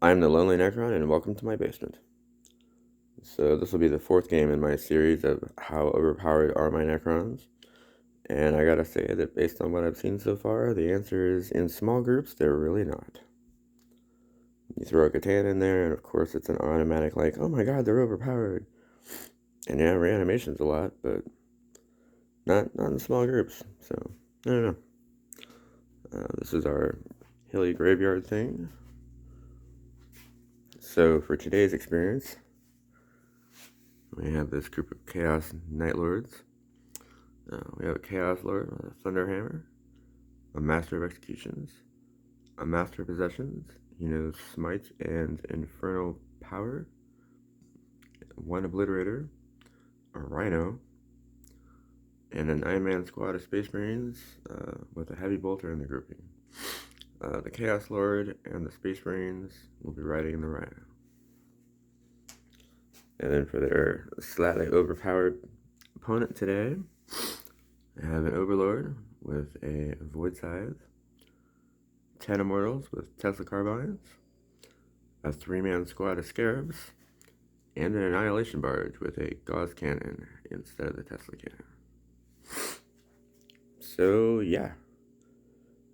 I'm the Lonely Necron, and welcome to my basement. So this will be the fourth game in my series of how overpowered are my Necrons. And I gotta say that based on what I've seen so far, the answer is in small groups, they're really not. You throw a Catan in there, and of course it's an automatic like, oh my god, they're overpowered. And yeah, reanimation's a lot, but not in small groups. So, I don't know. This is our hilly graveyard thing. So for today's experience, we have this group of Chaos Night Lords. We have a Chaos Lord with a Thunderhammer, a Master of Executions, a Master of Possessions, he knows Smite and Infernal Power, one Obliterator, a Rhino, and a 9-man squad of Space Marines with a Heavy Bolter in the grouping. The Chaos Lord and the Space Marines will be riding the Rhino. And then for their slightly overpowered opponent today, I have an Overlord with a Void Scythe, 10 Immortals with Tesla Carbines, a 3-man squad of Scarabs, and an Annihilation Barge with a Gauss Cannon instead of the Tesla Cannon. So, yeah.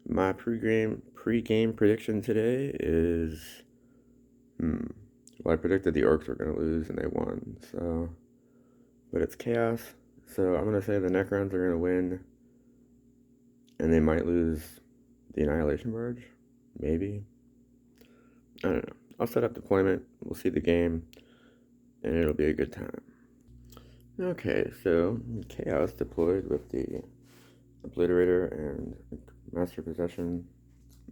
My pre-game prediction today is... Well, I predicted the Orcs were going to lose, and they won, so... But it's Chaos, so I'm going to say the Necrons are going to win, and they might lose the Annihilation Barge. Maybe. I don't know. I'll set up deployment, we'll see the game, and it'll be a good time. Okay, so Chaos deployed with the Obliterator and Master Possession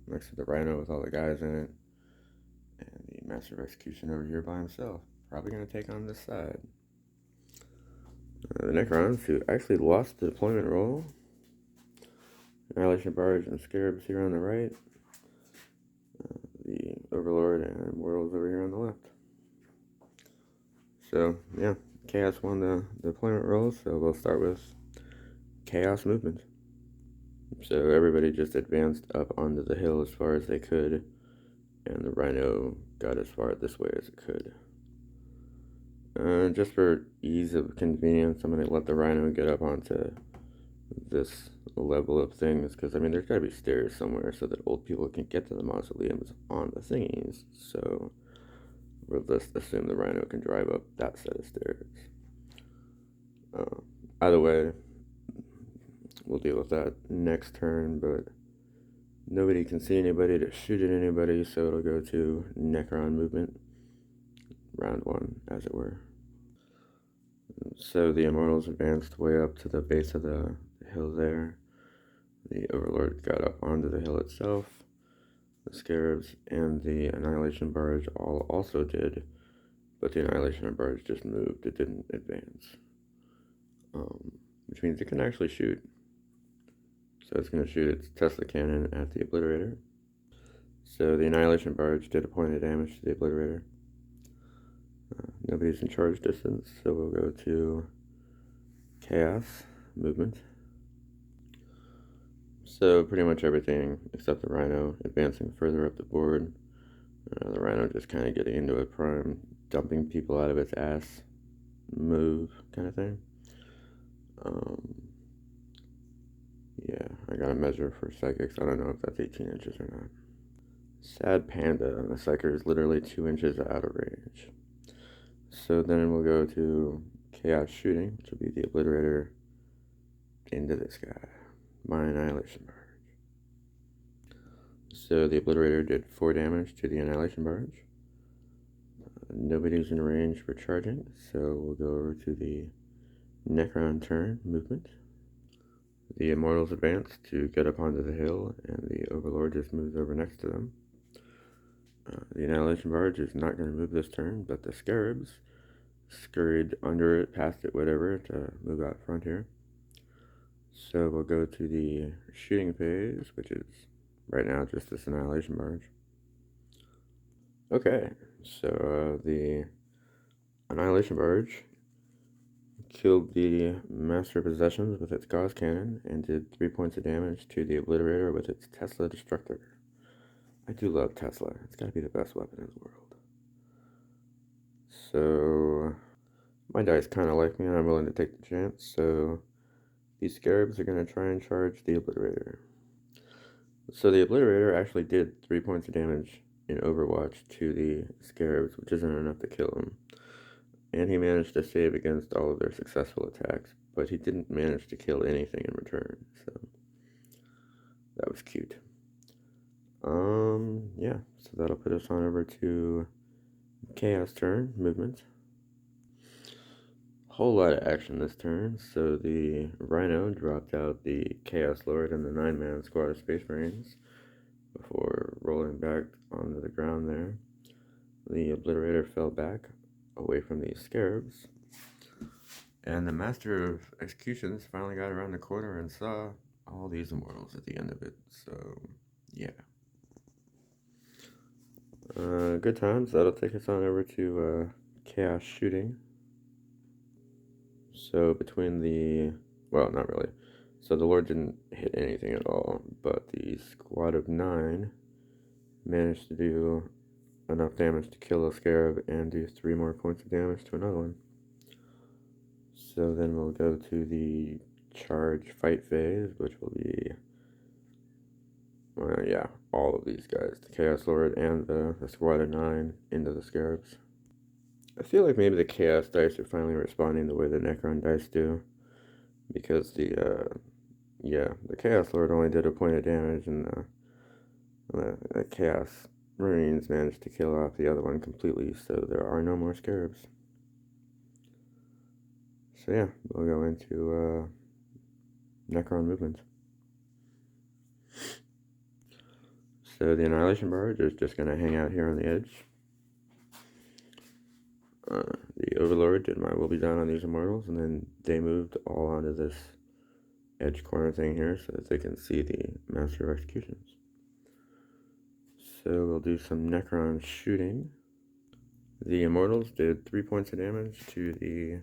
next to the Rhino with all the guys in it, and the Master of Execution over here by himself. Probably going to take on this side. The Necrons, who actually lost the deployment roll. Annihilation Barge and Scarabs here on the right. The Overlord and Worlds over here on the left. So, yeah, Chaos won the deployment roll, so we'll start with Chaos movement. So everybody just advanced up onto the hill as far as they could, and the Rhino got as far this way as it could. Just for ease of convenience, I'm going to let the Rhino get up onto this level of things, because, I mean, there's got to be stairs somewhere so that old people can get to the mausoleums on the thingies, so we'll just assume the Rhino can drive up that set of stairs. Either way, we'll deal with that next turn, but nobody can see anybody to shoot at anybody, so it'll go to Necron movement, round one, as it were. So the Immortals advanced way up to the base of the hill there. The Overlord got up onto the hill itself. The Scarabs and the Annihilation Barge all also did, but the Annihilation Barge just moved, it didn't advance. Which means it can actually shoot. So it's going to shoot its Tesla Cannon at the Obliterator. So the Annihilation Barge did a point of damage to the Obliterator. Nobody's in charge distance, so we'll go to Chaos movement. So pretty much everything except the Rhino advancing further up the board. The Rhino just kind of getting into a prime, dumping people out of its ass move kind of thing. Yeah, I got a measure for Psychics. I don't know if that's 18 inches or not. Sad Panda, the Psyker is literally 2 inches out of range. So then we'll go to Chaos Shooting, which will be the Obliterator into this guy, my Annihilation Barge. So the Obliterator did 4 damage to the Annihilation Barge. Nobody's in range for charging, so we'll go over to the Necron turn movement. The Immortals advance to get up onto the hill, and the Overlord just moves over next to them. The Annihilation Barge is not going to move this turn, but the Scarabs scurried under it, past it, whatever, to move out front here. So we'll go to the shooting phase, which is right now just this Annihilation Barge. Okay, so the Annihilation Barge killed the Master of Possessions with its Gauss Cannon and did 3 points of damage to the Obliterator with its Tesla Destructor. I do love Tesla. It's gotta be the best weapon in the world. So, my dice kind of like me, and I'm willing to take the chance. So, these scarabs are gonna try and charge the obliterator. So, the obliterator actually did 3 points of damage in Overwatch to the scarabs, which isn't enough to kill them. And he managed to save against all of their successful attacks, but he didn't manage to kill anything in return. So, that was cute. Yeah, so that'll put us on over to Chaos turn, movement. Whole lot of action this turn. So the Rhino dropped out the Chaos Lord and the 9-man squad of Space Marines before rolling back onto the ground there. The Obliterator fell back away from the Scarabs. And the Master of Executions finally got around the corner and saw all these Immortals at the end of it. So, yeah. Good times. That'll take us on over to Chaos Shooting. So between well, not really. So the Lord didn't hit anything at all, but the squad of 9 managed to do enough damage to kill a Scarab and do 3 more points of damage to another one. So then we'll go to the charge fight phase, which will be, well, yeah, all of these guys, the Chaos Lord and the squad of 9 into the Scarabs. I feel like maybe the Chaos dice are finally responding the way the Necron dice do, because the Chaos Lord only did a point of damage, and the Chaos Marines managed to kill off the other one completely, so there are no more Scarabs. So yeah, we'll go into Necron movement. So the Annihilation Barge is just going to hang out here on the edge. The Overlord did my will be done on these Immortals, and then they moved all onto this edge corner thing here so that they can see the Master of Executions. So we'll do some Necron shooting. The Immortals did 3 points of damage to the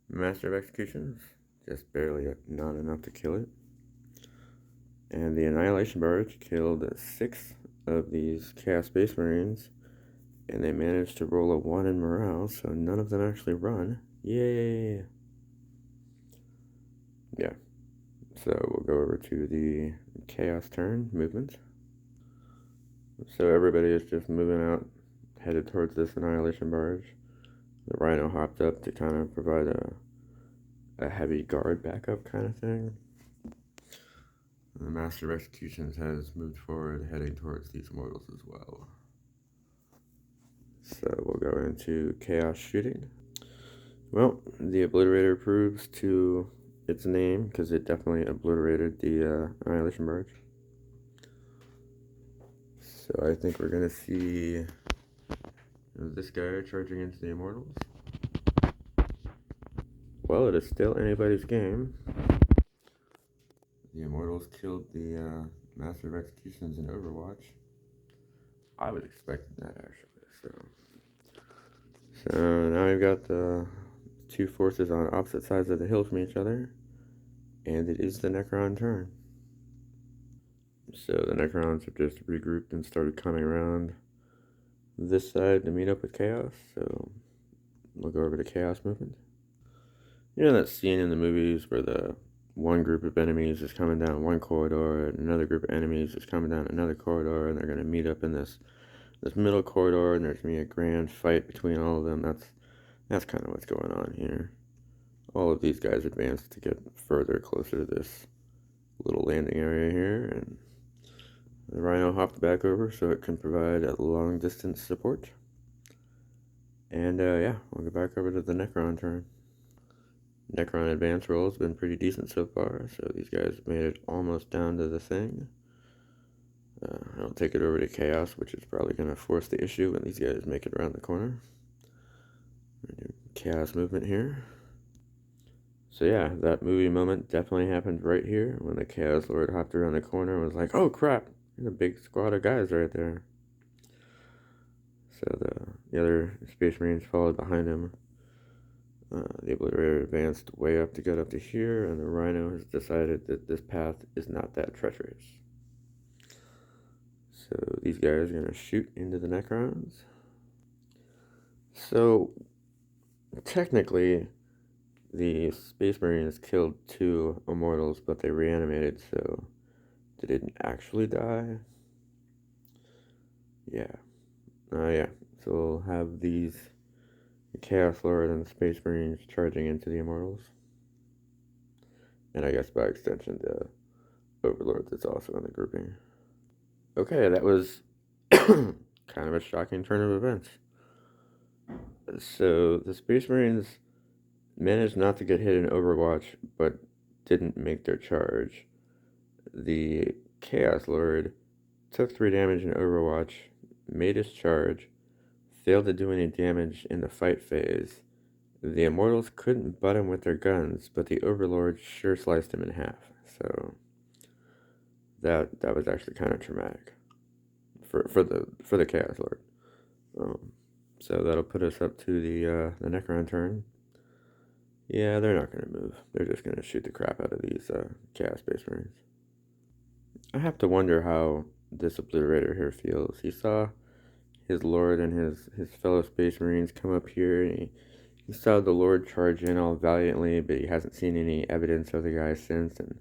Master of Executions, just barely, not enough to kill it. And the Annihilation Barge killed 6 of these Chaos Space Marines, and they managed to roll a 1 in morale, so none of them actually run. Yay! Yeah. So we'll go over to the Chaos turn movement. So everybody is just moving out, headed towards this Annihilation Barge. The Rhino hopped up to kind of provide a heavy guard backup kind of thing. And the Master of Executions has moved forward, heading towards these Immortals as well. So we'll go into Chaos Shooting. Well, the Obliterator proves to its name, because it definitely obliterated the Annihilation Barge. So I think we're going to see this guy charging into the Immortals. Well, it is still anybody's game. The Immortals killed the Master of Executions in Overwatch. I was expecting that, actually. So now we've got the 2 forces on opposite sides of the hill from each other, and it is the Necron turn. So the Necrons have just regrouped and started coming around this side to meet up with Chaos. So we'll go over to Chaos movement. You know that scene in the movies where the one group of enemies is coming down one corridor and another group of enemies is coming down another corridor, and they're going to meet up in this middle corridor, and there's going to be a grand fight between all of them. That's kind of what's going on here. All of these guys advance to get further closer to this little landing area here, and the Rhino hopped back over so it can provide a long distance support. And yeah, we'll go back over to the Necron turn. Necron advance roll has been pretty decent so far, so these guys made it almost down to the thing. I'll take it over to Chaos, which is probably going to force the issue when these guys make it around the corner. Chaos movement here. So yeah, that movie moment definitely happened right here when the Chaos Lord hopped around the corner and was like, oh crap, there's a big squad of guys right there. So the other Space Marines followed behind him. The Obliterator advanced way up to get up to here, and the Rhino has decided that this path is not that treacherous. So these guys are going to shoot into the necrons. So technically, the Space Marines killed 2 immortals, but they reanimated, so they didn't actually die. Yeah. Yeah. So we'll have the Chaos Lord and the Space Marines charging into the immortals. And I guess by extension, the Overlord that's also in the grouping. Okay, that was kind of a shocking turn of events. So the Space Marines managed not to get hit in Overwatch, but didn't make their charge. The Chaos Lord took 3 damage in Overwatch, made his charge, failed to do any damage in the fight phase. The Immortals couldn't butt him with their guns, but the Overlord sure sliced him in half. So that was actually kind of traumatic for the Chaos Lord. So that'll put us up to the Necron turn. Yeah, they're not going to move. They're just going to shoot the crap out of these Chaos Space Marines. I have to wonder how this Obliterator here feels. He saw his Lord and his fellow Space Marines come up here, and he saw the Lord charge in all valiantly, but he hasn't seen any evidence of the guy since, and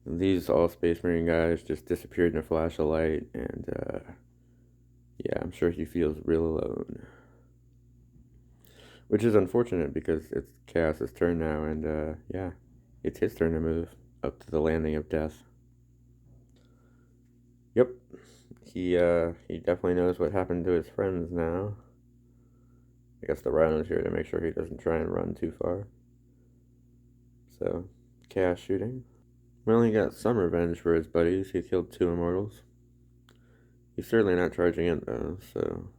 these all Space Marine guys just disappeared in a flash of light, and yeah, I'm sure he feels real alone. Which is unfortunate because it's Chaos's turn now, and yeah, it's his turn to move up to the landing of death. Yep, he definitely knows what happened to his friends now. I guess the Rhino's here to make sure he doesn't try and run too far. So, Chaos shooting. Well, he got some revenge for his buddies. He killed 2 immortals. He's certainly not charging in though, so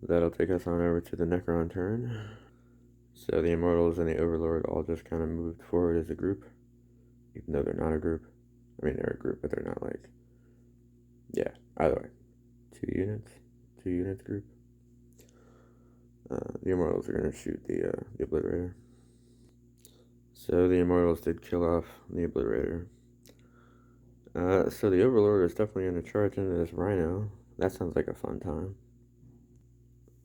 that'll take us on over to the Necron turn. So the Immortals and the Overlord all just kind of moved forward as a group, even though they're not a group. I mean, they're a group, but they're not like, yeah, either way. 2 units group. The Immortals are going to shoot the Obliterator. So the Immortals did kill off the Obliterator. So the Overlord is definitely going to charge into this Rhino. That sounds like a fun time.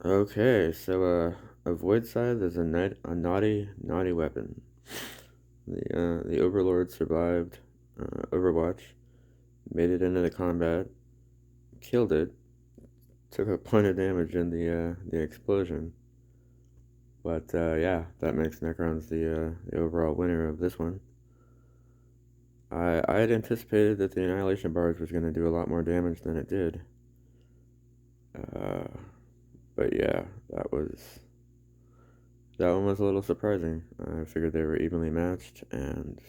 Okay, so a Void Scythe is a naughty weapon. The Overlord survived Overwatch, made it into the combat, killed it, took a point of damage in the explosion. But yeah, that makes Necrons the overall winner of this one. I had anticipated that the Annihilation Barge was going to do a lot more damage than it did. But yeah, that one was a little surprising. I figured they were evenly matched, and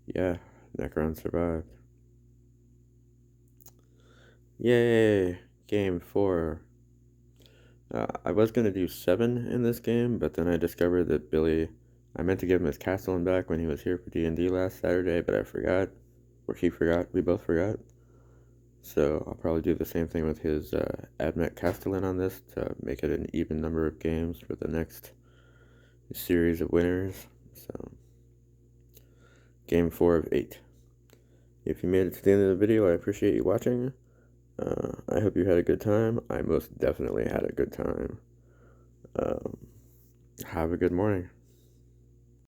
yeah, Necron survived. Yay! Game 4. I was going to do 7 in this game, but then I discovered that Billy... I meant to give him his Castellan back when he was here for D&D last Saturday, but I forgot. Or he forgot. We both forgot. So I'll probably do the same thing with his Admech Castellan on this to make it an even number of games for the next series of winners. So, Game 4 of 8. If you made it to the end of the video, I appreciate you watching. I hope you had a good time. I most definitely had a good time. Have a good morning.